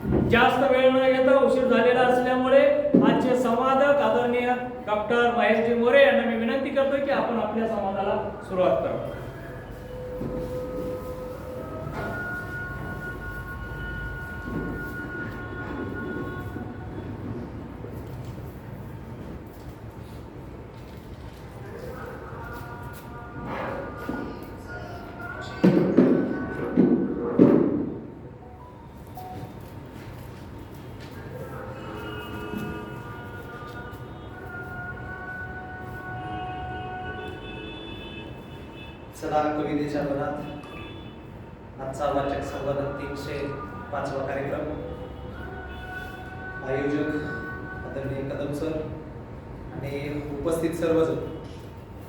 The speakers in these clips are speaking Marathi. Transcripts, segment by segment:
जास्त वेळ न घेता उशीर झालेला असल्यामुळे आजचे संवादक आदरणीय डॉक्टर महेशजी मोरे यांना मी विनंती करतो की आपण आपल्या संवादाला सुरुवात करावी. सदा कवितेच्या वनात आजचा वाचक संवाद 305वा कार्यक्रम. आयोजक आदरणीय कदम सर आणि उपस्थित सर्वजण.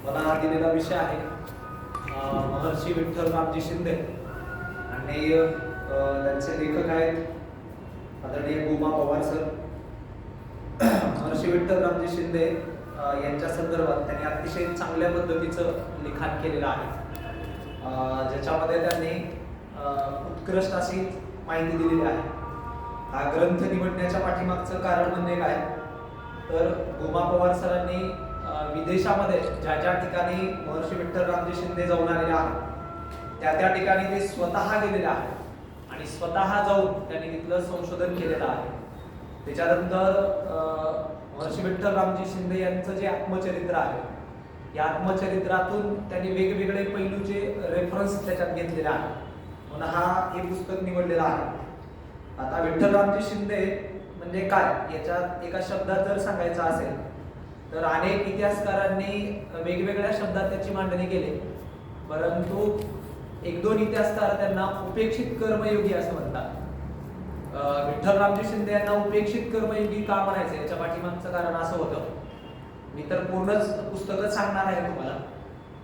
मला दिलेला विषय आहे महर्षी विठ्ठल रामजी शिंदे आणि त्यांचे लेखक आहेत आदरणीय गोमा पवार सर. महर्षी विठ्ठल रामजी शिंदे यांच्या संदर्भात त्यांनी अतिशय चांगल्या पद्धतीचं लिखाण केलेलं आहे, ज्याच्यामध्ये त्यांनी उत्कृष्ट अशी माहिती दिलेली आहे. हा ग्रंथ निवडण्याच्या पाठीमागचं कारण म्हणजे काय, तर गोमा पवार सरांनी विदेशामध्ये ज्या ज्या ठिकाणी महर्षी विठ्ठल रामजी शिंदे जाऊन आलेले आहेत त्या ठिकाणी ते स्वतः गेलेले आहेत आणि स्वतः जाऊन त्यांनी तिथलं संशोधन केलेलं आहे. त्याच्यानंतर महर्षी विठ्ठल रामजी शिंदे यांचं जे आत्मचरित्र आहे, या आत्मचरित्रातून त्यांनी वेगवेगळे पैलूचे रेफरन्स त्याच्यात घेतलेले आहे, म्हणून हे पुस्तक निवडलेलं आहे. आता विठ्ठल रामजी शिंदे म्हणजे काय याच्यात एका शब्दात जर सांगायचं असेल तर अनेक इतिहासकारांनी वेगवेगळ्या शब्दात त्याची मांडणी केली, परंतु एक दोन इतिहासकार त्यांना उपेक्षित कर्मयोगी असं म्हणतात. विठ्ठल रामजी शिंदे यांना उपेक्षित कर्मयोगी का म्हणायचं याच्या पाठीमागचं कारण असं होतं. मी तर पूर्णच पुस्तकच सांगणार आहे तुम्हाला,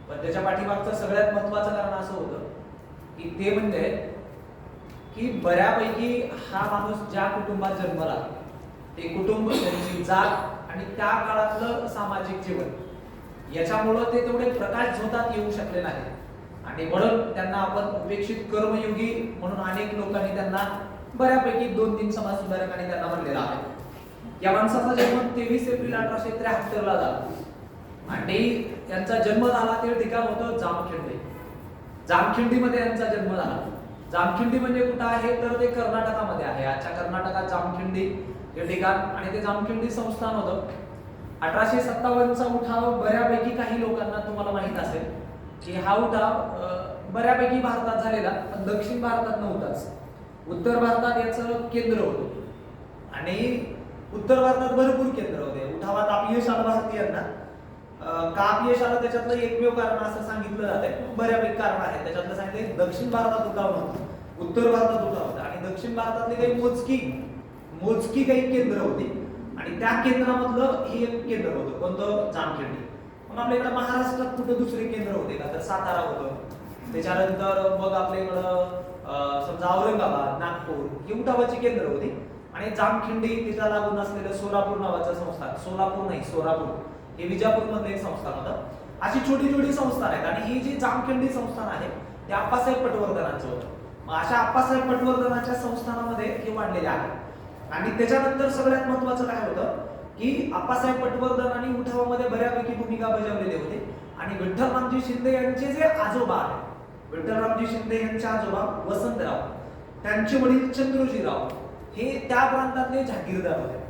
पण त्याच्या पाठीमागचं सगळ्यात महत्वाचं कारण असं होतं की ते म्हणजे की बऱ्यापैकी हा माणूस ज्या कुटुंबात जन्मला ते कुटुंब, त्यांची जात आणि त्या काळातलं सामाजिक जीवन याच्यामुळं ते तेवढे प्रकाश झोतात येऊ शकले नाही आणि म्हणून त्यांना आपण उपेक्षित कर्मयोगी म्हणून अनेक लोकांनी त्यांना बऱ्यापैकी 2-3 समाज सुधारकांनी त्यांना म्हणलेला आहे. या माणसाचा जन्म 23 एप्रिल 1873 ला झाला आणि यांचा जन्म झाला ते ठिकाण होतं जामखिंडी. जामखिंडीमध्ये यांचा जन्म झाला. जामखिंडी म्हणजे कुठं आहे तर ते कर्नाटकामध्ये आहे. आजच्या कर्नाटकात जामखिंडी हे ठिकाण आणि ते जामखिंडी संस्थान होतं. 1857चा उठाव बऱ्यापैकी काही लोकांना तुम्हाला माहित असेल की हा उठाव बऱ्यापैकी भारतात झालेला, पण दक्षिण भारतात नव्हताच. उत्तर भारतात याचं केंद्र होतं आणि उत्तर भारतात भरपूर केंद्र होते. उठावात अपयश आलं भारतीयांना. का अपयश आलं त्याच्यातलं एकमेव कारण असं सांगितलं जातंय, बऱ्यापैकी कारण आहे. त्याच्यातलं सांगितलं दक्षिण भारतात उठाव नव्हता, उत्तर भारतात उठाव होता आणि दक्षिण भारतातले काही मोजकी काही केंद्र होती आणि त्या केंद्रामधलं हे एक केंद्र होतं. कोणतं? जामखिंडी. मग आपल्या इकडे महाराष्ट्रात कुठं दुसरे केंद्र होते का तर सातारा होतं. त्याच्यानंतर मग आपल्या इकडं समजा औरंगाबाद, नागपूर ही उठावाची केंद्र होती आणि जामखिंडी तिला लागून असलेलं सोलापूर नावाचं संस्थान, सोलापूर नाही सोलापूर हे विजापूर मधलं एक संस्थान होतं. अशी छोटी छोटी संस्थान आहेत आणि ही जी जामखिंडी संस्थान आहे ते आप्पासाहेब पटवर्धनांचं होतं. मग अशा आप्पासाहेब पटवर्धनांच्या संस्थानामध्ये हे वाढलेले आहे आणि त्याच्यानंतर सगळ्यात महत्वाचं काय होतं की आप्पासाहेब पटवर्धनांनी उठावामध्ये बऱ्यापैकी भूमिका बजावलेली होती आणि विठ्ठल रामजी शिंदे यांचे जे आजोबा आहेत, विठ्ठल रामजी शिंदे यांचे आजोबा वसंतराव, त्यांचे वडील चंद्रोजीराव हे त्या प्रांतातले जागीरदार होते.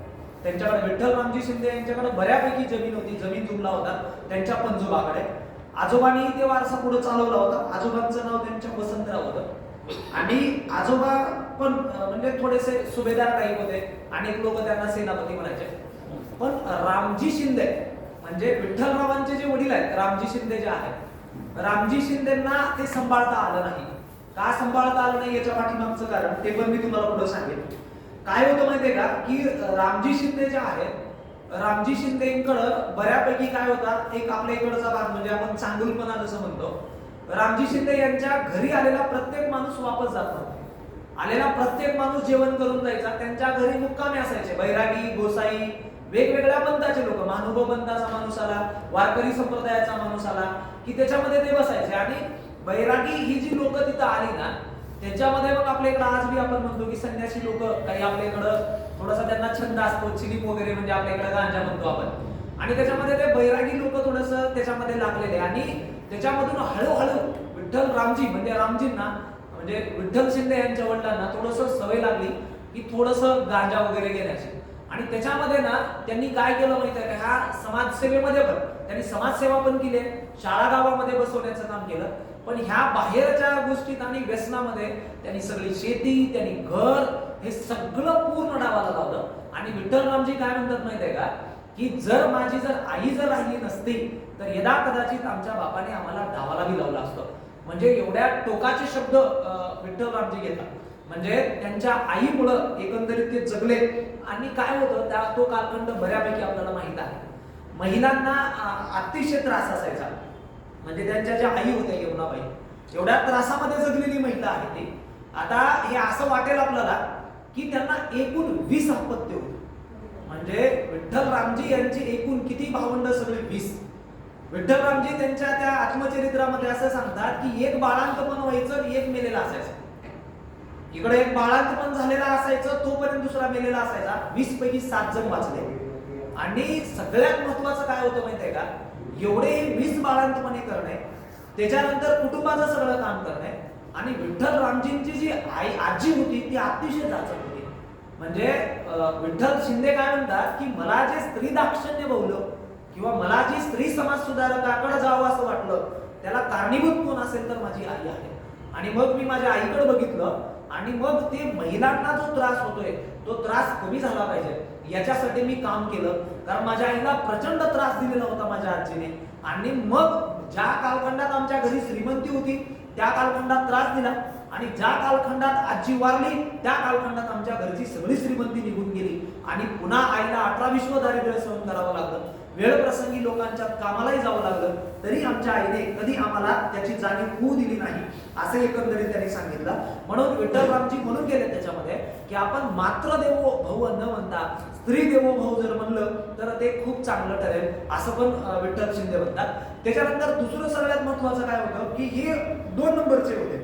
त्यांच्याकडे विठ्ठल रामजी शिंदे यांच्याकडे बऱ्यापैकी जमीन होती, जमीन जुमला होता त्यांच्या पंजोबाकडे. आजोबांनी ते वारसा पुढे चालवला होता. आजोबांचं नाव त्यांच्या वसंतराव होतं आणि आजोबा पण म्हणजे थोडेसे सुभेदार टाईप होते. अनेक लोक त्यांना सेनापती म्हणायचे. पण रामजी शिंदे म्हणजे विठ्ठलरावांचे जे वडील आहेत रामजी शिंदे जे आहेत, रामजी शिंदेंना ते सांभाळता आलं नाही. का सांभाळता आलं नाही याच्या पाठीमागचं कारण ते पण मी तुम्हाला पुढे सांगेन. काय होतं माहितीये का की रामजी शिंदे जे आहेत, रामजी शिंदेकडं बऱ्यापैकी काय होता, एक आपल्या इकडचा भाग म्हणजे आपण चांगुलपणा जसं म्हणतो, रामजी शिंदे यांच्या घरी आलेला प्रत्येक माणूस वापस जात नव्हता. आलेला प्रत्येक माणूस जेवण करून जायचा. त्यांच्या घरी मुक्कामी असायचे बैरागी, गोसाई, वेगवेगळ्या पंथाचे लोक. महानुभाव पंथाचा माणूस आला, वारकरी संप्रदायाचा माणूस आला की त्याच्यामध्ये ते बसायचे आणि बैरागी ही जी लोक तिथं आली ना त्याच्यामध्ये मग आपल्या इकडे आज बी आपण म्हणतो की संन्यासी लोक काही आपल्या इकडं थोडासा त्यांना छंद असतो, चिलीप वगैरे म्हणजे आपल्या इकडे गांजा म्हणतो आपण, आणि त्याच्यामध्ये ते बैरागी लोक थोडस त्याच्यामध्ये लागलेले, आणि त्याच्यामधून हळूहळू विठ्ठल रामजी म्हणजे रामजींना म्हणजे विठ्ठल शिंदे यांच्या वडिलांना थोडस सवय लागली की थोडस गांजा वगैरे घेण्याची, आणि त्याच्यामध्ये ना त्यांनी काय केलं माहिती आहे का, ह्या समाजसेवेमध्ये पण त्यांनी समाजसेवा पण केली, शाळा गावामध्ये बसवण्याचं काम केलं, पण ह्या बाहेरच्या गोष्टीत आणि व्यसनामध्ये त्यांनी सगळी शेती, त्यांनी घर, हे सगळं पूर्ण डावाला लावलं. आणि विठ्ठल रामजी काय म्हणतात माहिती आहे का, की जर माझी आई जर राहिली नसती तर यदा कदाचित आमच्या बापाने आम्हाला डावाला बी लावला असतं. म्हणजे एवढ्या टोकाचे शब्द विठ्ठल रामजी घेतात. म्हणजे त्यांच्या आईमुळं एकंदरीत ते जगले. आणि काय होतं त्या तो कालखंड बऱ्यापैकी आपल्याला माहित आहे, महिलांना अतिशय त्रास असायचा. म्हणजे त्यांच्या ज्या आई होत्या यमुनाबाई, एवढ्या त्रासामध्ये जगलेली महिला आहे ती. आता हे असं वाटेल आपल्याला की त्यांना एकूण 20 अपत्य होती. म्हणजे विठ्ठल रामजी यांची एकूण किती भावंड, सगळे 20. विठ्ठल रामजी त्यांच्या त्या आत्मचरित्रामध्ये असं सांगतात की एक बाळांतपण व्हायचं, एक मेलेला असायचं. इकडे एक बाळांतपण झालेला असायचं, तोपर्यंत दुसरा मेलेला असायचा. 20 पैकी 7 जण वाचले. आणि सगळ्यात महत्वाचं काय होतं माहितीये का, एवढे 20 बाळांतपणे करणे, त्याच्यानंतर कुटुंबाचं सगळं काम करणे. आणि विठ्ठल रामजींची जी आजी होती ती अतिशय जाचक होती. म्हणजे विठ्ठल शिंदे काय म्हणतात की मला जे स्त्री दाक्षिण्य भवलं किंवा मला जी स्त्री समाज सुधारकाकडे जावं असं वाटलं, त्याला कारणीभूत कोण असेल तर माझी आई आहे. आणि मग मी माझ्या आईकडे बघितलं, आणि मग ते महिलांना जो त्रास होतोय तो त्रास कमी झाला पाहिजे याच्यासाठी मी काम केलं. कारण माझ्या आईला प्रचंड त्रास दिलेला होता माझ्या आजीने. आणि मग ज्या कालखंडात आमच्या घरी श्रीमंती होती त्या कालखंडात त्रास दिला, आणि ज्या कालखंडात आजी वारली त्या कालखंडात आमच्या घरची सगळी श्रीमंती निघून गेली. आणि पुन्हा आईला 18-20 दारिद्र्य सहन करावं लागलं. वेळ प्रसंगी लोकांच्या कामालाही जावं लागलं, तरी आमच्या आईने कधी आम्हाला त्याची जाणीव होऊ दिली नाही, असं एकंदरीत त्यांनी सांगितलं. म्हणून विठ्ठल रामजी म्हणून गेले त्याच्यामध्ये की आपण मात्र देवो भव न म्हणता स्त्री देवो भव जर म्हणलं तर ते खूप चांगलं ठरेल, असं पण विठ्ठल शिंदे म्हणतात. त्याच्यानंतर दुसरं सगळ्यात महत्वाचं काय होतं की हे 2 नंबरचे होते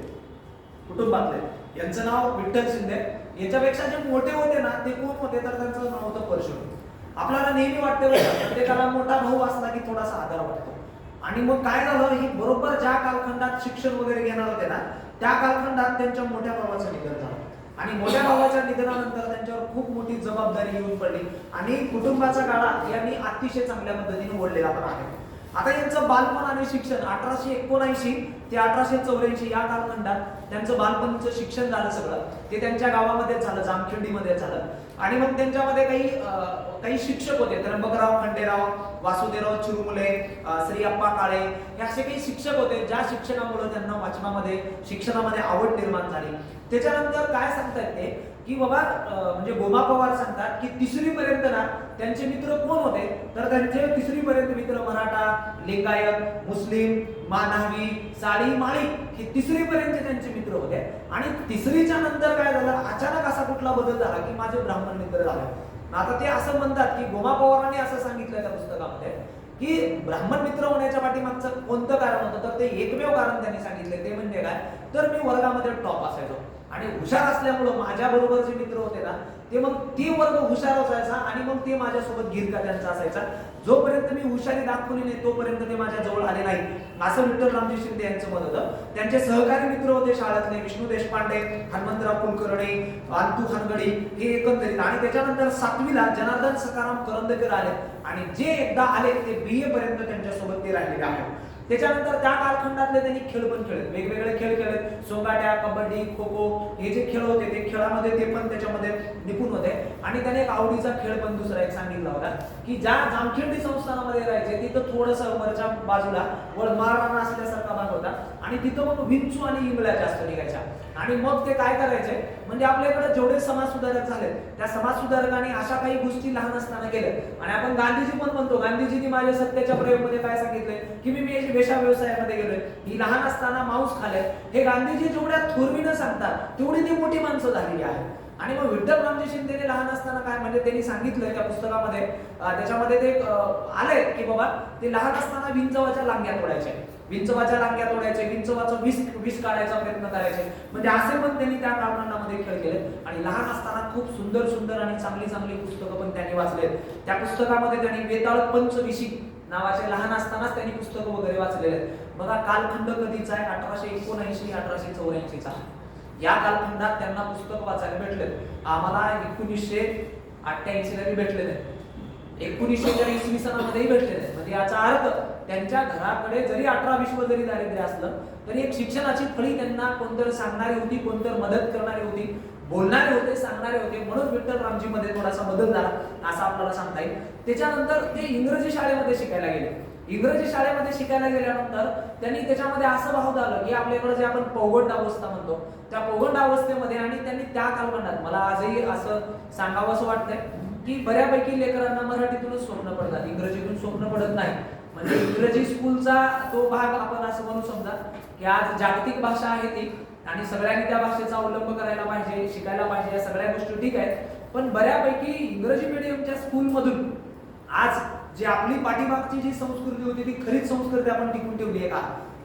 कुटुंबातले. यांचं नाव विठ्ठल शिंदे. याच्यापेक्षा जे मोठे होते ना ते कोण होते तर त्यांचं नाव होतं परशुराम. आपल्याला नेहमी वाटते प्रत्येकाला मोठा भाऊ असला की थोडासा आदर वाटतो. आणि मग काय झालं, ही बरोबर ज्या कालखंडात शिक्षण वगैरे घेणार होते ना त्या कालखंडात त्यांच्या मोठ्या भावाचं निधन झालं. आणि मोठ्या भावाच्या निधनानंतर त्यांच्यावर खूप मोठी जबाबदारी येऊन पडली, आणि कुटुंबाचा गाडा यांनी अतिशय चांगल्या पद्धतीने ओढलेला पण आहे. आता यांचं बालपण आणि शिक्षण 1879 ते 1884 या कालखंडात त्यांचं बालपणीचं शिक्षण झालं सगळं. ते त्यांच्या गावामध्ये झालं, जामखिंडीमध्ये झालं. आणि मग त्यांच्यामध्ये काही शिक्षक होते, त्र्यंबकराव खंडेराव, वासुदेवराव चिरुमुले, श्री अप्पा काळे, हे असे काही शिक्षक होते ज्या शिक्षणामुळे त्यांना वाचनामध्ये शिक्षणामध्ये आवड निर्माण झाली. त्याच्यानंतर काय सांगतायत ते की बाबा म्हणजे गोमा पवार सांगतात की 3री पर्यंत ना त्यांचे मित्र कोण होते तर त्यांचे 3री पर्यंत मित्र मराठा, लिंगायत, मुस्लिम, मानवी, साळी, माळी हे 3री पर्यंत त्यांचे मित्र होते. आणि 3रीच्या नंतर काय झालं, अचानक असा कुठला बदल झाला की माझे ब्राह्मण मित्र झाले. आता ते असं म्हणतात की गोमा पवारांनी असं सांगितलं त्या पुस्तकामध्ये की ब्राह्मण मित्र होण्याच्या पाठीमागचं कोणतं कारण होतं तर ते एकमेव कारण त्यांनी सांगितले ते म्हणजे काय तर मी वर्गामध्ये टॉप असायचो. आणि हुशार असल्यामुळं माझ्या बरोबर जे मित्र होते ना ते मग ते वर्ग हुशार असायचा, आणि मग ते माझ्यासोबत गिरका त्यांचा असायचा. जोपर्यंत मी हुशारी दाखवली नाही तोपर्यंत ते माझ्या जवळ आले नाही, असं विठ्ठल रामजी शिंदे यांचं मत होतं. त्यांचे सहकारी मित्र होते शाळेतले विष्णू देशपांडे, हनुमंतराव कुलकर्णी, अंतू हनगडी हे एकंदरीत. आणि त्याच्यानंतर 7वीला जनार्दन सखाराम करंदकर आले, आणि जे एकदा आले ते BA पर्यंत त्यांच्यासोबत ते राहिलेले आहेत. त्याच्यानंतर त्या कालखंडातले त्यांनी खेळ पण खेळले, वेगवेगळे खेळ खेळले, सोंगाट्या, कबड्डी, खो खो हे जे खेळ होते ते खेळामध्ये ते पण त्याच्यामध्ये निपुण होते. आणि त्याने एक आवडीचा खेळ पण दुसरा एक सांगितला होता की ज्या जामखिंडी संस्थानामध्ये राहायचे तिथं थोडंसं वरच्या बाजूला माळरान असल्यासारखा भाग होता, आणि तिथं मग विंचू आणि इंगळ्या जास्त निघायच्या. आणि मग ते काय करायचे म्हणजे आपल्याकडे जेवढे समाज सुधारक झाले त्या समाज सुधारकांनी अशा काही गोष्टी लहान असताना केल्या. आणि आपण गांधीजी पण म्हणतो, गांधीजींनी माझ्या सत्याच्या प्रयोगमध्ये काय सांगितलंय की मी वेश्या व्यवसायामध्ये गेलोय, ही लहान असताना मांस खाल्ले. हे गांधीजी जेवढ्या थोरवीनं सांगतात तेवढी ती मोठी माणसं झालेली आहेत. आणि मग विठ्ठल रामजी शिंदेने लहान असताना काय म्हणजे त्यांनी सांगितलंय त्या पुस्तकामध्ये त्याच्यामध्ये ते आले की बाबा ते लहान असताना विंचवाच्या लांग्या तोडायच्या. विंचवाच्या लांग्या तोडायचे, विंचवाचं विष काढायचा प्रयत्न करायचे. म्हणजे असे पण त्यांनी त्या कालखंडामध्ये खेळ केले. आणि लहान असताना खूप सुंदर सुंदर आणि चांगली चांगली पुस्तकं पण त्यांनी वाचलेत. त्या पुस्तकामध्ये त्यांनी वेताळ पंचविशी नावाचे लहान असतानाच त्यांनी पुस्तकं वगैरे वाचलेले आहेत. बघा कालखंड कधीचा आहे, 1879 1884चा. या कालखंडात त्यांना पुस्तक वाचायला भेटले. आम्हाला 1988ला भेटले नाही, 1900च्या इसवी सनामध्येही भेटले नाही. म्हणजे याचा अर्थ त्यांच्या घराकडे जरी 18-20 जरी दारिद्र्य असलं तरी एक शिक्षणाची फळी त्यांना कोणतरी सांगणारी होती, कोणतरी मदत करणारी होती, बोलणारे होते, सांगणारे होते. म्हणून विठ्ठल रामजी मध्ये थोडासा बदल झाला असं आपल्याला सांगता येईल. त्याच्यानंतर ते इंग्रजी शाळेमध्ये शिकायला गेले. इंग्रजी शाळेमध्ये शिकायला गेल्यानंतर त्यांनी त्याच्यामध्ये असं भाव झालं की आपल्याकडे जे आपण पौगंड अवस्था म्हणतो त्या पौगंड अवस्थेमध्ये, आणि त्यांनी त्या कालखंडात मला आजही असं सांगावं असं वाटतंय की बऱ्यापैकी लेकरांना मराठीतूनच स्वप्न पडतात, इंग्रजीतून स्वप्न पडत नाही. म्हणजे इंग्रजी स्कूलचा तो भाग आपण असं म्हणू समजा की आज जागतिक भाषा आहे ती, आणि सगळ्यांनी त्या भाषेचा अवलंब करायला पाहिजे, शिकायला पाहिजे, या सगळ्या गोष्टी ठीक आहेत. पण बऱ्यापैकी इंग्रजी मीडियमच्या स्कूलमधून आज जी आपली पाठीमागची जी संस्कृती होती ती खरीच संस्कृती आपण टिकून ठेवली आहे का,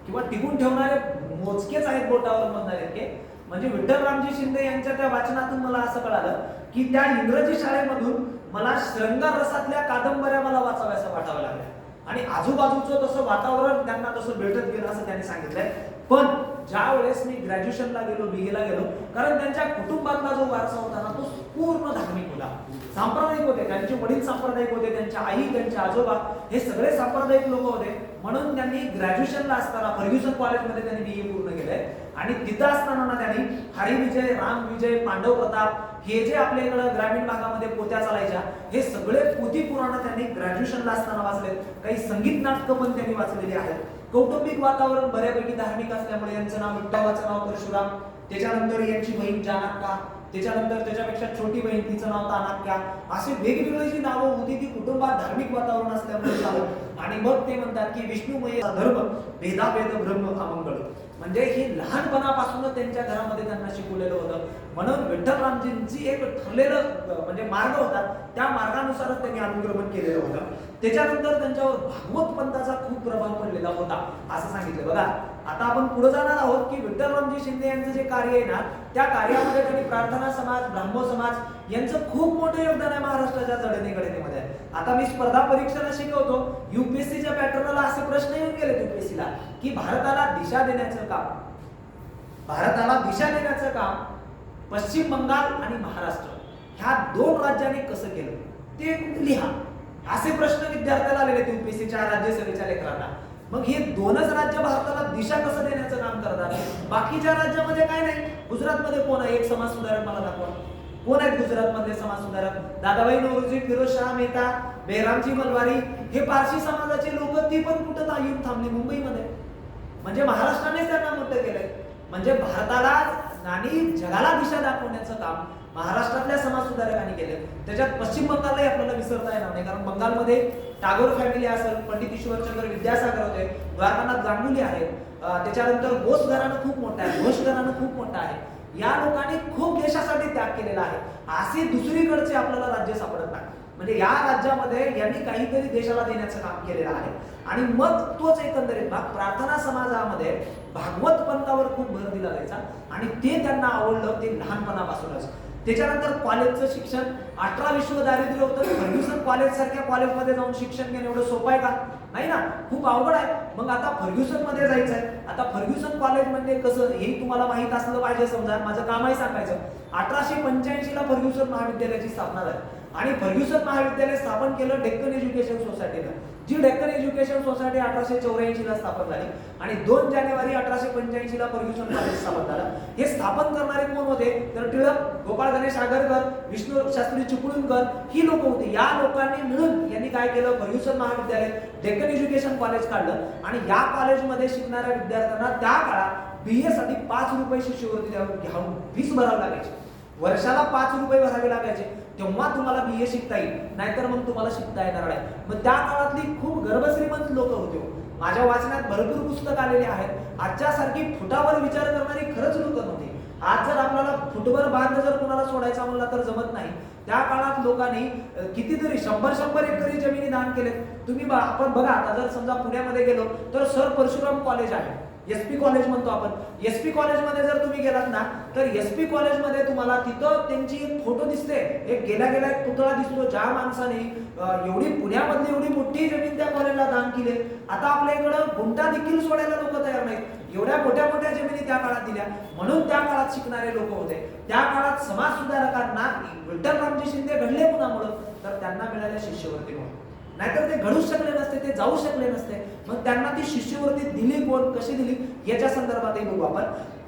किंवा टिकून ठेवणारे मोजकेच आहेत बोटावर म्हणणारे की. म्हणजे विठ्ठल रामजी शिंदे यांच्या त्या वाचनातून मला असं कळालं की त्या इंग्रजी शाळेमधून मला श्रृंगार रसातल्या कादंबऱ्या मला वाचाव्यासा वाटाव्या लागल्या, आणि आजूबाजूचं तसं वातावरण त्यांना तसं भेटत गेलं असं त्यांनी सांगितलंय. पण ज्या वेळेस मी ग्रॅज्युएशनला गेलो, बीएला गेलो, कारण त्यांच्या कुटुंबातला जो वारसा होता ना तो पूर्ण धार्मिक होता, सांप्रदायिक होते. त्यांचे वडील सांप्रदायिक होते, त्यांच्या आई, त्यांचे आजोबा हे सगळे सांप्रदायिक लोक होते. म्हणून त्यांनी ग्रॅज्युएशनला असताना फर्ग्युसन कॉलेजमध्ये त्यांनी बीए पूर्ण केलंय. आणि तिथं असताना त्यांनी हरिविजय, रामविजय, पांडव प्रताप हे जे आपल्या इकडं ग्रामीण भागामध्ये पोत्या चालायच्या हे सगळे पोथी पुराण त्यांनी ग्रॅज्युएशनला असताना वाचले. काही संगीत नाटकं पण त्यांनी वाचलेली आहेत. कौटुंबिक वातावरण बऱ्यापैकी धार्मिक असल्यामुळे यांचं नाव विठ्ठलाचं नाव परशुराम, त्याच्यानंतर यांची बहीण जानाक्का, त्याच्यानंतर त्याच्यापेक्षा छोटी बहीण तिचं नाव तानाक्या, असे वेगवेगळी जी नावं होती ती कुटुंबात धार्मिक वातावरण असल्यामुळे झालं. आणि मग ते म्हणतात की विष्णुमय धर्म भेदाभेद ब्रह्म अमंगळ. म्हणजे हे लहानपणापासूनच त्यांच्या घरामध्ये त्यांना शिकवलेलं होतं. म्हणून विठ्ठल रामजींची एक ठरलेलं म्हणजे मार्ग होता, त्या मार्गानुसारच त्यांनी अनुक्रमण केलेलं होतं. त्याच्यानंतर त्यांच्यावर भागवत पंथाचा खूप प्रभाव पडलेला होता असं सांगितलं. बघा आता आपण पुढे जाणार आहोत की विठ्ठल रामजी शिंदे यांचं जे कार्य आहे ना त्या कार्यामध्ये त्यांनी प्रार्थना समाज, ब्राह्मो समाज यांचं खूप मोठं योगदान आहे महाराष्ट्राच्या जडणघडणीमध्ये. आता मी स्पर्धा परीक्षेला शिकवतो, युपीएससीच्या पॅटर्नला असे प्रश्न येऊन गेले युपीएससीला की भारताला दिशा देण्याचं काम, भारताला दिशा देण्याचं काम पश्चिम बंगाल आणि महाराष्ट्र ह्या दोन राज्यांनी कसं केलं ते लिहा, असे प्रश्न विद्यार्थ्याला आलेले आहेत युपीएससीच्या राज्यसभेच्या लेकरांना. मग हे दोनच राज्य भारताला दिशा कसं देण्याचं काम करतात, बाकीच्या राज्यामध्ये काय नाही. गुजरातमध्ये कोण आहे एक समाज सुधारक मला दाखवा, कोण आहेत गुजरातमधले समाज सुधारक? दादाभाई नौरोजी, फिरोजशाह मेहता, बेहरामजी मलवारी हे पारशी समाजाचे लोक, ती पण कुठं येऊन थांबली मुंबईमध्ये. म्हणजे महाराष्ट्रानेच त्यांना मोठं केलंय. म्हणजे भारताला आणि जगाला दिशा दाखवण्याचं काम महाराष्ट्रातल्या समाज सुधारकांनी केलं. त्याच्यात पश्चिम बंगाललाही आपल्याला विसरता येणार नाही, कारण बंगालमध्ये टागोर फॅमिली असेल, पंडित ईश्वरचंद्र विद्यासागर होते, द्वारकानाथ गांगुली आहेत, त्याच्यानंतर बोस घराणं खूप मोठं आहे, घोष घराणं खूप मोठं आहे. या लोकांनी खूप देशासाठी त्याग केलेला आहे. असे दुसरीकडचे आपल्याला राज्य सापडत नाही. म्हणजे या राज्यामध्ये यांनी काहीतरी देशाला देण्याचं काम केलेलं आहे. आणि मग तोच एकंदरीत भाग प्रार्थना समाजामध्ये भागवत पंथावर खूप भर दिला जायचा आणि ते त्यांना आवडलं, ते लहानपणापासूनच. त्याच्यानंतर कॉलेजचं शिक्षण 18-20 दारिद्र्य होतं. फर्ग्युसन कॉलेज सारख्या कॉलेजमध्ये जाऊन शिक्षण घेणं एवढं सोपं आहे का? नाही ना, खूप अवघड आहे. मग आता फर्ग्युसन मध्ये जायचं आहे. आता फर्ग्युसन कॉलेज म्हणजे कसं हे तुम्हाला माहित असलं पाहिजे. समजा माझं कामही सांगायचं, 1885ला फर्ग्युसन महाविद्यालयाची स्थापना झाली आणि फर्ग्युसन महाविद्यालय स्थापन केलं डेक्कन एज्युकेशन सोसायटीनं. जी डेक्कन एज्युकेशन सोसायटी 1884ला स्थापन झाली आणि 2 जानेवारी 1885ला फर्ग्युसन कॉलेज स्थापन झालं. हे स्थापन करणारे कोण होते तर टिळक, गोपाळ गणेश आगरकर, विष्णू शास्त्री चिपळूणकर ही लोक होती. या लोकांनी मिळून यांनी काय केलं, फर्ग्युसन महाविद्यालय डेक्कन एज्युकेशन कॉलेज काढलं आणि या कॉलेजमध्ये शिकणाऱ्या विद्यार्थ्यांना त्या काळात बीए साठी 5 रुपये शिष्यवृत्ती घ्यावून फीस भरावी लागायची. वर्षाला 5 रुपये भरावे लागायचे, तेव्हा तुम्हाला बीए शिकता येईल, नाहीतर मग तुम्हाला शिकता येणार नाही. मग त्या काळातली खूप गर्भश्रीमंत लोक होते. माझ्या वाचनात भरपूर पुस्तक आलेले आहेत. आजच्या सारखी फुटावर विचार करणारी खरंच लोक नव्हती. आज जर आपल्याला फुटभर बांध जर कोणाला सोडायचा म्हणला तर जमत नाही. त्या काळात लोकांनी कितीतरी 100 एकरी जमिनी दान केले. तुम्ही आपण बघा, आता जर समजा पुण्यामध्ये गेलो तर सर परशुराम कॉलेज आहे, SP कॉलेज म्हणतो आपण. SP कॉलेजमध्ये जर तुम्ही गेलात ना तर SP कॉलेजमध्ये तुम्हाला तिथं त्यांची एक फोटो दिसते, एक गेल्या एक पुतळा दिसतो ज्या माणसाने एवढी पुण्यामधली एवढी मोठी जमीन त्या कॉलेजला दान केली. आता आपल्या इकडं गुंठा देखील सोडायला लोक तयार नाहीत. एवढ्या मोठ्या जमिनी त्या काळात दिल्या, म्हणून त्या काळात शिकणारे लोक होते. त्या काळात समाज सुधारकांना विठ्ठलरामजी शिंदे घडले कुणामुळे, तर त्यांना मिळाल्या शिष्यवृत्तीमुळे. नाहीतर ते घडूच शकले नसते, ते जाऊ शकले नसते. मग त्यांना ती शिष्यवृत्ती दिली कोण, कशी दिली याच्या संदर्भातही बघू आपण.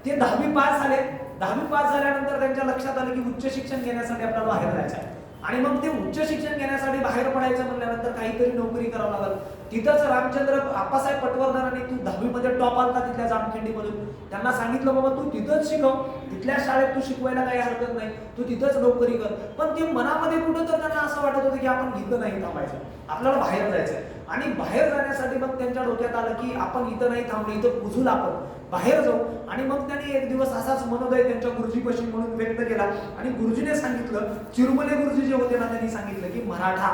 ते 10वी पास झाले. 10वी पास झाल्यानंतर त्यांच्या लक्षात आलं की उच्च शिक्षण घेण्यासाठी आपल्याला बाहेर जायचं आहे. आणि मग ते उच्च शिक्षण घेण्यासाठी बाहेर पडायचं म्हणल्यानंतर काहीतरी नोकरी करावं लागल. तिथंच रामचंद्र आप्पासाहेब पटवर्धनांनी, तू 10वी मध्ये टॉप आलता तिथल्या जामखिंडीमधून, त्यांना सांगितलं बाबा तू तिथंच शिकव, तिथल्या शाळेत तू शिकवायला काही हरकत नाही, तू तिथंच नोकरी कर. पण ते मनामध्ये कुठं तर त्यांना असं वाटत होतं की आपण इथं नाही थांबायचं, आपल्याला बाहेर जायचंय. आणि बाहेर जाण्यासाठी मग त्यांच्या डोक्यात आलं की आपण इथं नाही थांबलो, इथं पुजूल आपण बाहेर जाऊ. आणि मग त्यांनी एक दिवस असाच मनोदय त्यांच्या गुरुजीपाशी म्हणून व्यक्त केला. आणि गुरुजीने सांगितलं, चिरुमले गुरुजी जे होते ना, त्यांनी सांगितलं की मराठा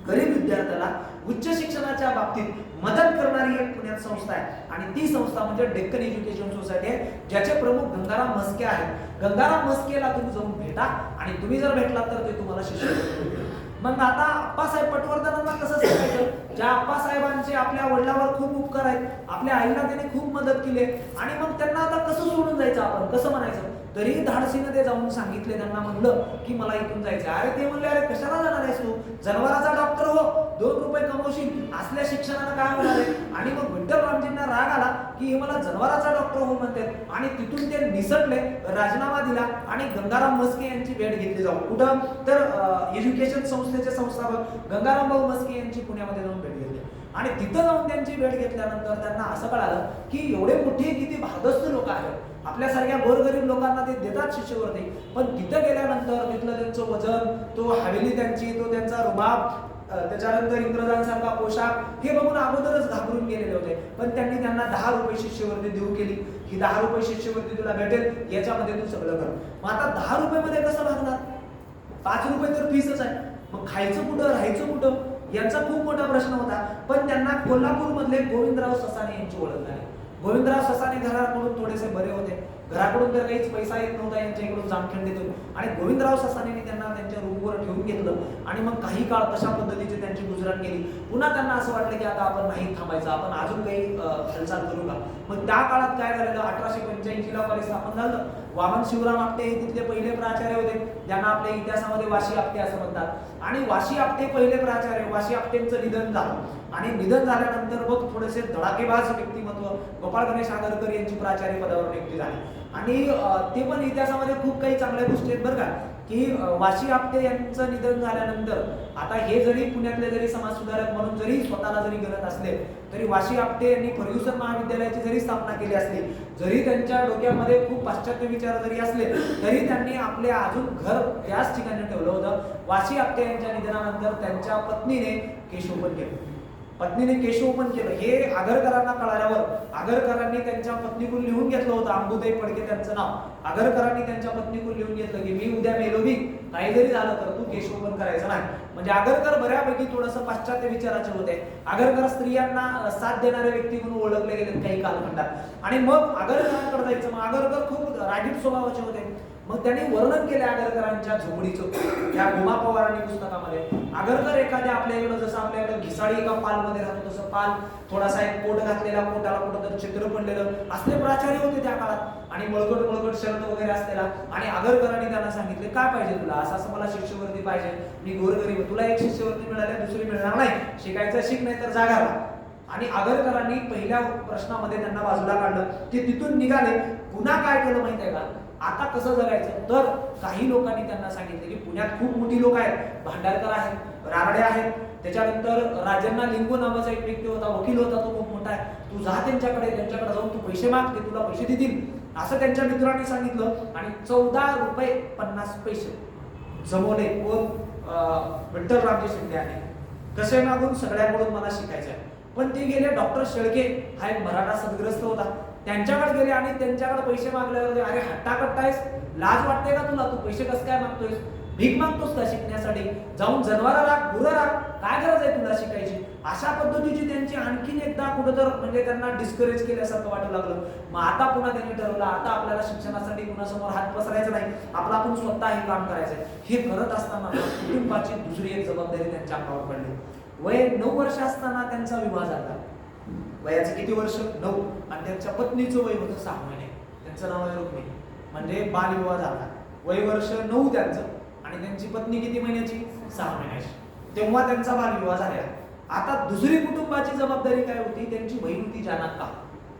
गरीब विद्यार्थ्याला उच्च शिक्षणाच्या बाबतीत मदत करणारी एक पुण्यात संस्था आहे. आणि ती संस्था म्हणजे डेक्कन एज्युकेशन सोसायटी आहे, ज्याचे प्रमुख गंगाराम म्हस्के आहेत. गंगाराम म्हस्केला तुम्ही जाऊन भेटा, आणि तुम्ही जर भेटलात तर ते तुम्हाला शिष्यवृत्ती देतील. मग आता आप्पासाहेब पटवर्धनांना कसं सांगायचं, ज्या आप्पासाहेबांचे आपल्या वडिलांवर खूप उपकार आहेत, आपल्या आईला त्यांनी खूप मदत केली, आणि मग त्यांना आता कसं सोडून जायचं, आपण कसं म्हणायचं. तरी धाडसीनं ते जाऊन सांगितले, त्यांना म्हणलं की मला इथून जायचं. अरे ते म्हणले, अरे कशाला जाणार आहेस तू, जनावराचा डॉक्टर हो, 2 रुपये कमवशील, असल्या शिक्षणानं काय होणार आहे. आणि मग विठ्ठलरामजींना राग आला की हे मला जनावराचा डॉक्टर हो म्हणतात. आणि तिथून ते निसटले, राजीनामा दिला, आणि गंगाराम म्हस्के यांची भेट घेतली जाऊन. कुठं तर एज्युकेशन संस्थेचे संस्थापक गंगाराम भाऊ म्हस्के यांची पुण्यामध्ये जाऊन भेट घेतली. आणि तिथं जाऊन त्यांची भेट घेतल्यानंतर त्यांना असं कळालं की एवढे मोठे किती भादस्त लोक आहेत, आपल्यासारख्या गोरगरीब लोकांना ते देतात शिष्यवृत्ती. पण तिथं गेल्यानंतर तिथलं त्यांचं वजन, तो हवेली त्यांची, तो त्यांचा रुबाब, त्याच्यानंतर इंग्रजांसारखा पोशाख, हे बघून अगोदरच घाबरून गेलेले होते. पण त्यांनी त्यांना 10 रुपये शिष्यवृत्ती देऊ केली. ही 10 रुपये शिष्यवृत्ती तुला भेटेल, याच्यामध्ये तू सगळं कर. मग आता 10 रुपये कसं भागणार, 5 रुपये तर फीसच आहे. मग खायचं कुठं, राहायचं कुठं, यांचा खूप मोठा प्रश्न होता. पण त्यांना कोल्हापूरमधले गोविंदराव ससाणे यांची ओळख झाली. गोविंदराव ससाणे घराकडून थोडेसे बरे होते, घराकडून तर काहीच पैसा येत नव्हता यांच्या इकडून जामखंडीतून. आणि गोविंदराव ससाणेंनी त्यांना त्यांच्या रूमवर ठेवून घेतलं. आणि मग काही काळ तशा पद्धतीची त्यांची गुजराण केली. पुन्हा त्यांना असं वाटलं की आता आपण नाही थांबायचं, आपण अजून काही हालचाल करू का. मग त्या काळात काय झालेलं, 1885 ला कॉलेज स्थापन झालं. वामन शिवराम आपटे हे तिथले पहिले प्राचार्य होते, ज्यांना आपल्या इतिहासामध्ये वाशी आपटे असं म्हणतात. आणि वाशी आपटे पहिले प्राचार्य, वाशी आपटेंचं निधन झालं. आणि निधन झाल्यानंतर मग थोडेसे धडाकेबाज व्यक्तिमत्व गोपाळ गणेश आगरकर यांची प्राचार्य पदावर नियुक्ती झाली. आणि ते पण इतिहासामध्ये खूप काही चांगल्या गोष्टी आहेत बरं का, की वाशी आपटे यांचं निधन झाल्यानंतर, आता हे जरी पुण्यातले जरी समाज सुधारक म्हणून जरी स्वतःला जरी गणत असले, तरी वाशी आपटे यांनी फर्ग्युसन महाविद्यालयाची जरी स्थापना केली असली, जरी त्यांच्या डोक्यामध्ये खूप पाश्चात्य विचार जरी असले, तरी त्यांनी आपले अजून घर त्याच ठिकाणी ठेवलं होतं. वाशी आपटे यांच्या निधनानंतर त्यांच्या पत्नीने केशवपन केलं. पत्नीने केशवपन केलं. हे आगरकरांना कळाल्यावर आगरकरांनी त्यांच्या पत्नीकडून लिहून घेतलं होतं, अंबुताई फडके त्यांचं नाव. आगरकरांनी त्यांच्या पत्नीकडून लिहून घेतलं की मी उद्या मेलो बी, काही जरी झालं तर तू केशवपन करायचं नाही. म्हणजे आगरकर बऱ्यापैकी थोडंसं पाश्चात्य विचाराचे होते. आगरकर स्त्रियांना साथ देणारे व्यक्ती म्हणून ओळखले गेले काही कालखंडात. आणि मग आगरकरांकडे जायचं. मग आगरकर खूप रागीट स्वभावाचे होते. मग त्यांनी वर्णन केले आगरकरांच्या झोपडीचं या गोमा पवारांनी पुस्तकामध्ये. आगरकर एखाद्या आपल्याकडे जसं आपल्याकडे घिसाळी एका पालमध्ये राहतो तसं पाल, थोडासा एक कोट घातलेला, कोटाला कुठं तर चित्र पडलेलं, असले प्राचार्य होते त्या काळात. आणि मळकट शर्ट वगैरे असलेला. आणि आगरकरांनी त्यांना सांगितले काय पाहिजे तुला, असं मला शिष्यवृत्ती पाहिजे, मी गोरगरीब, तुला एक शिष्यवृत्ती मिळाली, दुसरी मिळणार नाही, शिकायचं शिक नाही तर जागा. आणि आगरकरांनी पहिल्या प्रश्नामध्ये त्यांना बाजूला काढलं. ते तिथून निघाले. पुन्हा काय केलं माहिती आहे का, आता कसं जगायचं. तर काही लोकांनी त्यांना सांगितले की पुण्यात खूप मोठी लोक आहेत, भांडारकर आहेत, रानडे आहेत, त्याच्यानंतर राजन्ना लिंगो नावाचा एक व्यक्ती होता, वकील होता, तो खूप मोठा आहे, तू जा त्यांच्याकडे जाऊन तू पैसे माग, ते तुला पैसे देतील, असं त्यांच्या मित्रांनी सांगितलं. आणि 14 रुपये 50 पैसे जमवले कोण, विठ्ठलरामजी शिंदे यांनी. कसे मागून, सगळ्याकडून मला शिकायचं आहे. पण ते गेले. डॉक्टर शेळके हा एक मराठा सदग्रस्त होता, त्यांच्याकडे गेले आणि त्यांच्याकडे पैसे मागले. अरे हट्टाकट्टा आहेस, लाज वाटते का तुला? तू पैसे कसं काय मागतोयस? भीक मागतोस का शिकण्यासाठी? जाऊन जनावरं राख, गुरं राख, काय गरज आहे तुला शिकायची? अशा पद्धतीची त्यांची आणखीन एकदा कुठंतर म्हणजे त्यांना डिस्करेज केल्यासारखं वाटू लागलं. मग आता पुन्हा त्यांनी ठरवलं, आता आपल्याला शिक्षणासाठी कुणासमोर हात पसरायचा नाही, आपलं आपण स्वतः हे काम करायचंय. हे करत असताना कुटुंबाची दुसरी एक जबाबदारी त्यांच्या अंगावर पडली. वय 9 वर्ष असताना त्यांचा विवाह झाला. वयाचे किती वर्ष? 9. आणि त्यांच्या पत्नीचं वय होतं 6 महिने. त्यांचं नाव आहे रुक्मिणी. म्हणजे बालविवाह झाला. वय वर्ष 9 त्यांचं, आणि त्यांची पत्नी किती महिन्याची? 6 महिन्याची. तेव्हा त्यांचा बालविवाह झाला. आता दुसरी कुटुंबाची जबाबदारी काय होती? त्यांची बहीण होती जानक्का.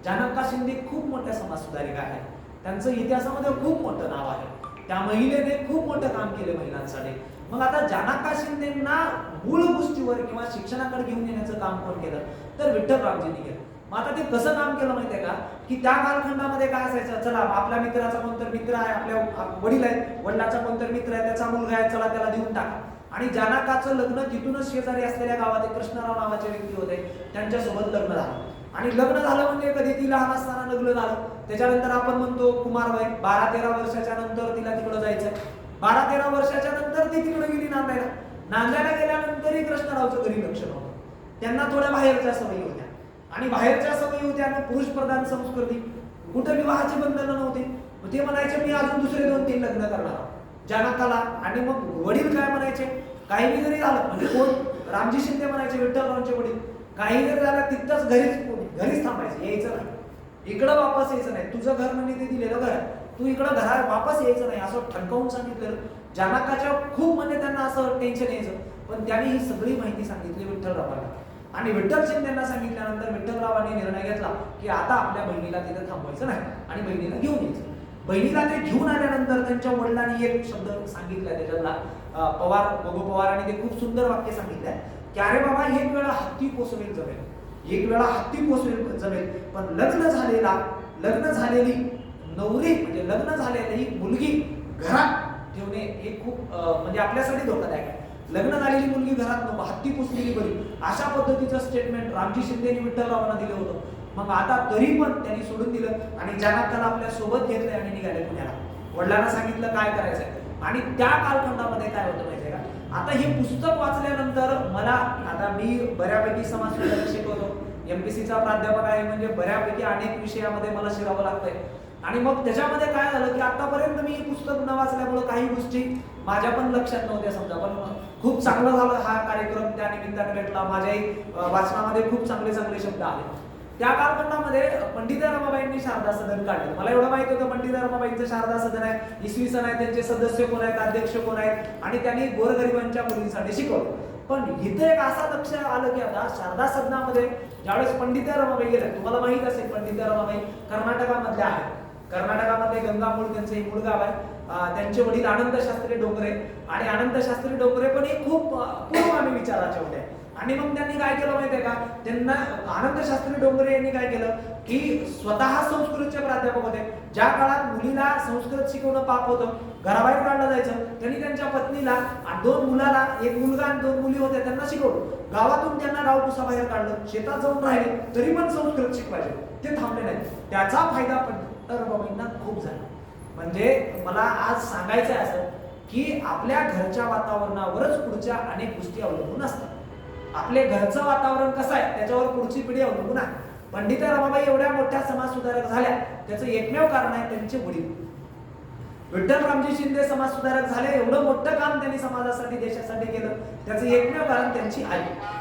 जानक्का शिंदे खूप मोठ्या समाजसुधारिका आहेत. त्यांचं इतिहासामध्ये खूप मोठं नाव आहे. त्या महिलेने खूप मोठं काम केलं महिलांसाठी. मग आता जानक्का शिंदेंना मूळ गोष्टीवर किंवा शिक्षणाकडे घेऊन येण्याचं काम कोण केलं? तर विठ्ठलरामजींनी केलं. मग आता ते कसं काम केलं माहितीये का? की त्या कालखंडामध्ये काय असायचं? चला आपल्या मित्राचा कोणतर मित्र आहे, आपल्या वडील आहेत, वडिलाचा कोणतर मित्र आहे, त्याचा मुलगा आहे, चला त्याला देऊन टाका. आणि जानकाचं लग्न तिथूनच शेजारी असलेल्या गावात कृष्णराव नावाचे व्यक्ती होते, त्यांच्यासोबत लग्न झालं. आणि लग्न झालं म्हणजे कधी ती लहान असताना लग्न झालं. त्याच्यानंतर आपण म्हणतो कुमारवय, 12-13 वर्षाच्या नंतर तिला तिकडं जायचं. 12-13 वर्षाच्या नंतर ती तिकडे गेली नांदायला. नांदायला गेल्यानंतरही कृष्णरावचं घरी लक्ष नव्हतं. त्यांना थोड्या बाहेरच्या सवयी होत्या. आणि बाहेरच्या सवयी होत्या आणि पुरुष प्रधान संस्कृती, कुठं विवाहाची बंधनं नव्हती. मग ते म्हणायचे मी अजून दुसरे 2-3 लग्न करणार आहोत जानकाला. आणि मग वडील काय म्हणायचे? काही जरी झालं म्हणजे कोण? रामजी शिंदे म्हणायचे, विठ्ठलरावांचे वडील, काही जरी झालं तिथंच घरीच थांबायचं, यायचं नाही, इकडं वापस यायचं नाही. तुझं घर म्हणजे ते दिलेलं घर, तू इकडं घरा वापस यायचं नाही, असं ठणकावून सांगितलेलं. जानकाच्या खूप म्हणजे त्यांना असं टेन्शन यायचं. पण त्यांनी ही सगळी माहिती सांगितली विठ्ठलरावांना. आणि विठ्ठल शिंदेंना सांगितल्यानंतर विठ्ठलरावांनी निर्णय घेतला की आता आपल्या बहिणीला तिथे थांबवायचं नाही आणि बहिणीला घेऊन यायचं. बहिणीला ते घेऊन आल्यानंतर त्यांच्या वडिलांनी एक शब्द सांगितलाय त्याच्यातला, बघू पवारांनी ते खूप सुंदर वाक्य सांगितलंय की अरे बाबा, एक वेळा हत्ती पोसवेल जमेल, एक वेळा हत्ती पोसवेल जमेल, पण लग्न झालेली नवरी म्हणजे लग्न झालेली मुलगी घरात ठेवणे हे खूप म्हणजे आपल्यासाठी धोकादायक आहे. लग्न झालेली मुलगी घरात नको, हत्ती पुसलेली बरी, अशा पद्धतीचं स्टेटमेंट रामजी शिंदेनी विठ्ठलरावांना दिलं होतं. मग आता तरी पण त्यांनी सोडून दिलं आणि जानकाला आपल्या सोबत घेतलंय आणि निघाले पुण्याला. वडिलांना सांगितलं काय करायचंय. आणि त्या कालखंडामध्ये काय होतं माहितीये का? आता हे पुस्तक वाचल्यानंतर मला, आता मी बऱ्यापैकी समाजसुधारक शिकवतो, MPSCचा प्राध्यापक आहे, म्हणजे बऱ्यापैकी अनेक विषयामध्ये मला शिरावं लागतंय. आणि मग त्याच्यामध्ये काय झालं की आतापर्यंत मी पुस्तक न वाचल्यामुळे काही गोष्टी माझ्या पण लक्षात नव्हत्या समजा. पण खूप चांगलं झालं हा कार्यक्रम त्या निमित्ताने भेटला. माझ्याही वाचनामध्ये खूप चांगले शब्द आले. त्या कालखंडामध्ये पंडिता रमाबाईंनी शारदा सदन काढलं. मला एवढं माहिती होतं पंडिता रमाबाईंचं शारदा सदन आहे, इसवी सन आहे, त्यांचे सदस्य कोण आहेत, अध्यक्ष कोण आहेत, आणि त्यांनी गोरगरिबांच्या मुलींसाठी शिकवलं. पण इथं एक असा लक्ष आलं की आता शारदा सदनामध्ये ज्यावेळेस पंडिता रमाबाई गेल्या, तुम्हाला माहित असेल पंडिता रमाबाई कर्नाटकामधल्या आहेत. कर्नाटकामध्ये गंगामूळ त्यांचं एक मूळ गाव आहे. त्यांचे वडील अनंत शास्त्री डोंगरे, आणि अनंत शास्त्री डोंगरे पण एक खूप पूर्वगामी विचाराचे होते. आणि मग त्यांनी काय केलं माहितीये का? त्यांना अनंत शास्त्री डोंगरे यांनी काय केलं की स्वतः संस्कृतचे प्राध्यापक होते. ज्या काळात मुलीला संस्कृत शिकवणं पाप होतं, घराबाहेर काढलं जायचं, त्यांनी त्यांच्या पत्नीला 2 मुलाला, एक मुलगा आणि 2 मुली होत्या, त्यांना शिकवलं. गावातून त्यांना गावकुसा बाहेर काढलं, शेतात जाऊन राहिले तरी पण संस्कृत शिकवायचे, ते थांबले नाही. त्याचा फायदा पंडितांना खूप झाला. म्हणजे मला आज सांगायचं आहे असं की आपल्या घरच्या वातावरणावरच पुढच्या अनेक गोष्टी अवलंबून असतात. आपले घरचं वातावरण कसं आहे त्याच्यावर पुढची पिढी अवलंबून आहे. पंडिता रमाबाई एवढ्या मोठ्या समाजसुधारक झाल्या त्याचं एकमेव कारण आहे त्यांचे वडील. विठ्ठलरामजी शिंदे समाजसुधारक झाले, एवढं मोठं काम त्यांनी समाजासाठी देशासाठी केलं, त्याचं एकमेव कारण त्यांची आई.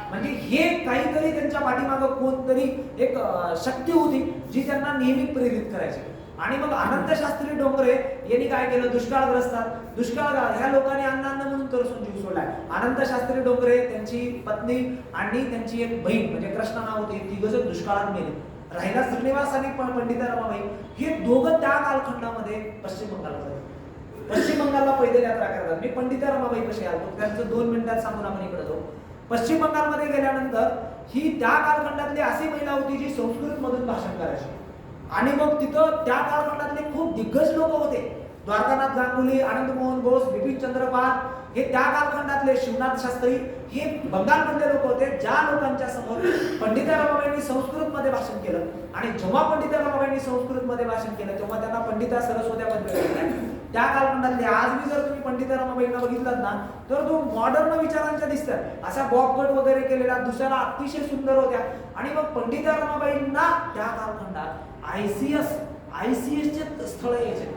म्हणजे हे काहीतरी त्यांच्या पाठीमागं कोणतरी एक शक्ती होती जी त्यांना नेहमी प्रेरित करायची. आणि मग अनंत शास्त्री डोंगरे यांनी काय केलं? दुष्काळ ह्या लोकांनी अन्न म्हणून तरसून जीव सोडलाय. अनंत शास्त्री डोंगरे, त्यांची पत्नी आणि त्यांची एक बहीण म्हणजे कृष्णा नाव होते, तिघंजण दुष्काळात मेले. राहिला श्रीनिवास आणि पंडिता रमाबाई, हे दोघं त्या कालखंडामध्ये पश्चिम बंगालला जातात. पश्चिम बंगालला पैदल यात्रा करतात. मी पंडिता रमाबाई कशी आलो त्यांचं 2 मिनिटात सांगून आपण इकडे जाऊ. पश्चिम बंगालमध्ये गेल्यानंतर ही त्या कालखंडातली अशी महिला होती जी संस्कृत मधून भाषण करायची. आणि मग तिथं त्या कालखंडातले खूप दिग्गज लोक होते द्वारकानाथ गांगुली, आनंद मोहन बोस, बिपिन चंद्र पाल हे त्या कालखंडातले, शिवनाथ शास्त्री हे बंगालमधले लोक होते, ज्या लोकांच्या समोर पंडिता रमाबाईंनी संस्कृत मध्ये भाषण केलं. आणि जेव्हा पंडिता रमाबाईंनी संस्कृत मध्ये भाषण केलं तेव्हा त्यांना पंडिता सरस्वत्या पदवी. त्या कालखंडातले आज मी जर तुम्ही पंडिता रमाबाईंना बघितलं ना तर तो मॉडर्न विचारांच्या दिसतात, असा बॉबकट वगैरे केलेला, दुसऱ्याला अतिशय सुंदर होत्या. आणि मग पंडिता रमाबाईंना त्या कालखंडात आयसीएस चे स्थळ यायचे,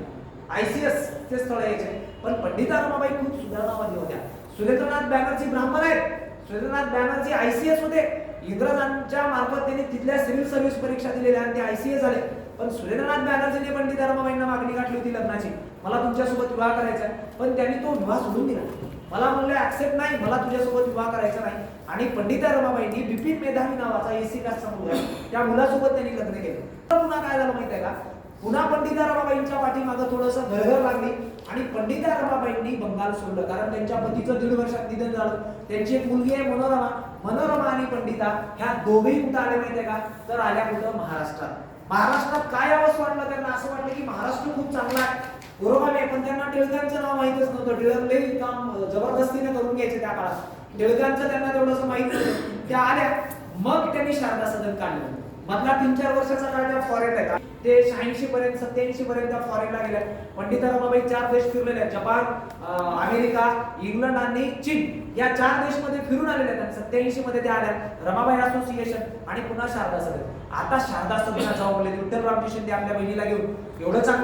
आयसीएस चे स्थळ यायचे. पण पंडिता रमाबाई खूप सुधारणावादी होत्या. सुरेंद्रनाथ बॅनर्जी ब्राह्मण आहेत, सुरेंद्रनाथ बॅनर्जी आयसीएस होते. इंग्रजांच्या मार्फत त्यांनी तिथल्या सिव्हिल सर्व्हिस परीक्षा दिलेल्या आणि ते आयसीएस झाले. पण सुरेंद्रनाथ बॅनर्जीने पंडिता रमाबाईंना मागणी घातली होती लग्नाची, मला तुमच्यासोबत विवाह करायचा आहे. पण त्यांनी तो विवाह सोडून दिला. मला म्हणले ऍक्सेप्ट नाही, मला तुझ्यासोबत विवाह करायचा नाही. आणि पंडिता रमाबाईंनी बिपिन मेधावी नावाचा एसी कास्टचा मुलगा आहे, त्या मुलासोबत त्यांनी लग्न केलं. तर पुन्हा काय झालं माहिती आहे का, पुन्हा पंडिता रमाबाईंच्या पाठीमागं थोडंसं घरघर लागली आणि पंडिता रमाबाईंनी बंगाल सोडलं. कारण त्यांच्या पतीचं 1.5 वर्षात निधन झालं. त्यांची एक मुलगी आहे मनोरमा, मनोरमा आणि पंडिता ह्या दोघेही कुठं आले माहिती आहे का, तर आल्या कुठं महाराष्ट्रात. महाराष्ट्रात काय आवाज वाटलं त्यांना, असं वाटलं की महाराष्ट्र खूप चांगला आहे, बरोबर आहे. पण त्यांना टिळकांचं नाव माहितच नव्हतं. टिळक लई काम जबरदस्तीने करून घ्यायचे त्या काळात, टिळकांचं त्यांना तेवढंसं माहित नव्हतं. त्या आल्या, मग त्यांनी शारदा सदन काढलं. मधला 3-4 वर्षाचा काळ त्या फॉरेन आहे का, ते 86 पर्यंत 87 पर्यंत त्या फॉरेनला गेल्या. पंडिता रमाबाई 4 देश फिरलेले आहेत, जपान, अमेरिका, इंग्लंड आणि चीन या 4 देशमध्ये फिरून आलेल्या आहेत. 87 मध्ये त्या आल्या, रमाबाई असोसिएशन आणि पुन्हा शारदा सदन. आता शारदा सदनात जाऊ बोलले विठ्ठल रामजी शिंदे आपल्या बहिणीला घेऊन, एवढं चांगलं